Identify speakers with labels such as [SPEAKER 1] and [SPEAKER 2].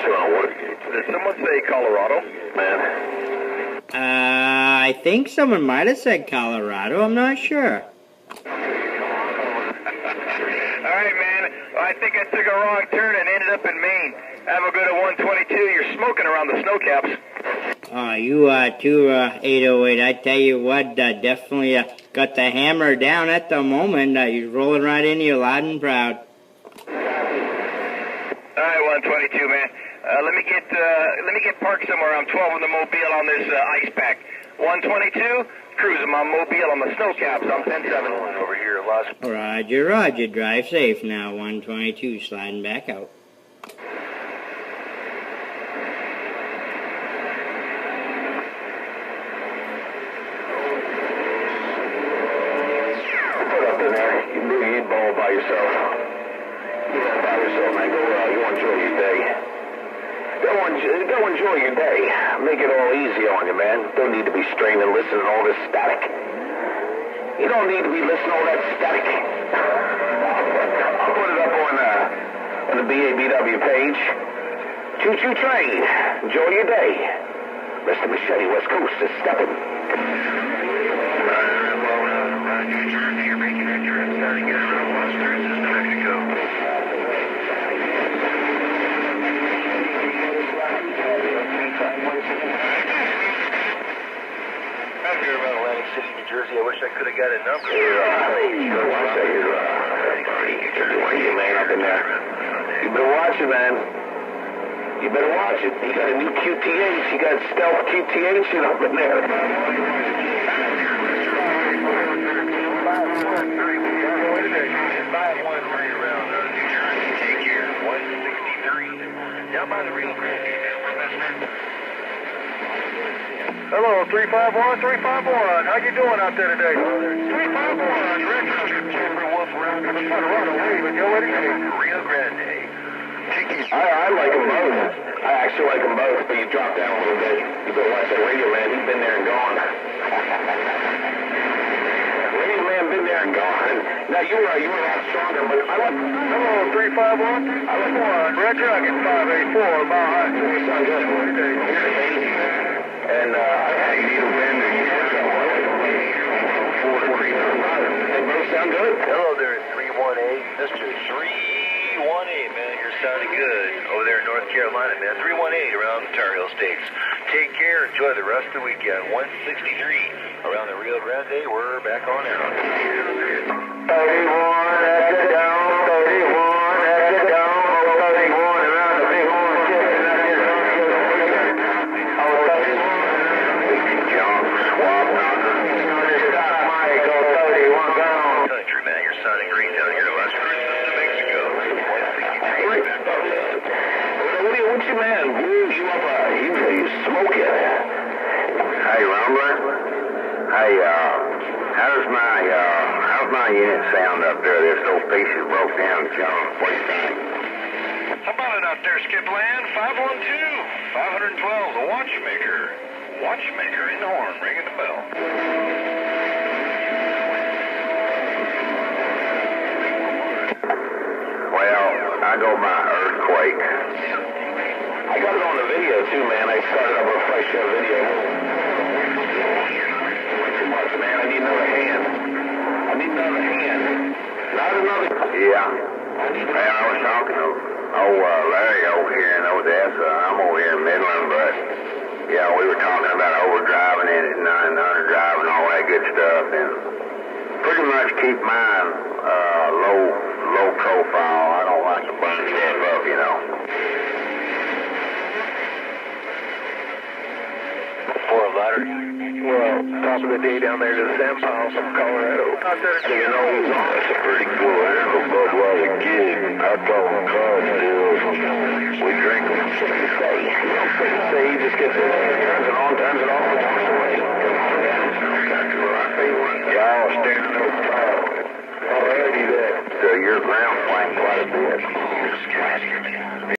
[SPEAKER 1] Did someone say Colorado? Man.
[SPEAKER 2] I think someone might have said Colorado. I'm not sure.
[SPEAKER 1] All right, man. I think I took a wrong turn and ended up in Maine. Have a good 122. You're smoking around the snow caps.
[SPEAKER 2] Oh, you are too, 808. I tell you what, definitely got the hammer down at the moment. You're rolling right in here loud and proud.
[SPEAKER 1] All right, 122, man. Let me get parked somewhere. I'm 12 in the Mobile on this ice pack. 122, cruising my Mobile on the snow caps. I'm 10-7 over here, Los.
[SPEAKER 2] Roger, roger. Drive safe now. 122 sliding back out.
[SPEAKER 1] By yourself. Yeah, by yourself, man. Go enjoy your day. Go enjoy your day. Make it all easy on you, man. Don't need to be strained and listening to all this static. You don't need to be listening to all that static. I'll put it up on the BABW page. Choo-choo train. Enjoy your day. Mr. Machete, West Coast is stepping. You're making it. You're starting to get around Monster into New Mexico. I'm here about Atlantic City, New Jersey. I wish I could have got a number. You better watch it, man. You better watch it. You got a new QTH. You got stealth QTH up in there. Down by the Rio Grande. Hello, 351, 351. How you doing out there today? 351, Wolf around Colorado. Rio Grande. I like them both. I actually like them both, but you drop down a little bit. You better watch that radio man. He's been there and gone. Radio man been there and gone. Now you were a lot stronger, but I like. Hello, 351. I like one. Red Dragon 584. Mile High. You sound good. And you need a wind or you want that one. They both sound good. Hello there, 318. Mr. 318, man. You're sounding good over there in North Carolina, man. 318 around the Tar Heel States. Take care. Enjoy the rest of the weekend. 163 around the Rio Grande. We're back on out. 31, exit down. 31, exit down. 31 around the big horn. Country, man. You're sounding great down here. Las Cruces, New Mexico. 163. What's your man? You up? You smoking? Hey, Rumbler. Hey, how's my unit sound up there? There's no pieces broke down, John. What do you think? How about it out there, Skipland? 512, 512, the Watchmaker. Watchmaker in the horn, ringing the bell. Well, I go by Earthquake. I got it on the video too, man. I started up a fresh video. Too much, man. I need another hand. Not another. Yeah. I was talking to Larry over here in Odessa. I'm over here in Midland, but yeah, we were talking about overdriving it and underdriving, all that good stuff, and pretty much keep mine low profile. I don't like to burn stuff up, you know. For a ladder. Well, top of the day down there to the San Paulo from Colorado. Out there, you know, that's a pretty cool animal, but while the kid, I call them car deals. We drink them. Say, he just gets in